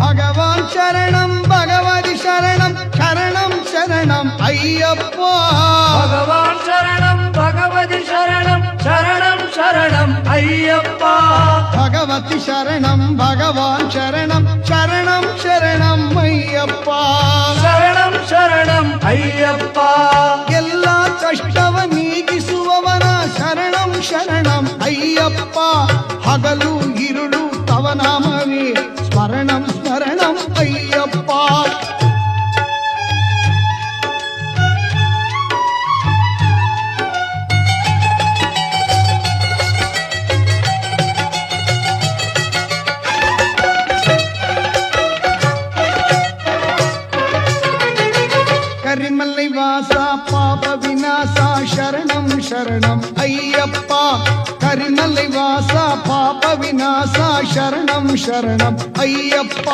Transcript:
பகவான் சரணம் பகவதி சரணம் சரணம் சரணம் ஐயப்பா பகவான் சரணம் பகவதி சரணம் சரணம் சரணம் ஐயப்பா பகவதி சரணம் பகவான் சரணம் சரணம் சரணம் ஐயப்பா ಶರಣಂ ಶರಣಂ ಅಯ್ಯಪ್ಪ ಎಲ್ಲಾ ಕಷ್ಟವ ನೀಗಿಸುವವನ ಶರಣಂ ಶರಣಂ ಅಯ್ಯಪ್ಪ ಹಗಲು ಇರುಳು ತವ ನಾಮವೇ ಸ್ಮರಣಂ ಸ್ಮರಣಂ ಅಯ್ಯಪ್ಪ கரிமலை வாசா பாப விநாசா சரணம் சரணம் ஐயப்பா கரிமலை வாசா பாப விநாசா சரணம் சரணம் ஐயப்பா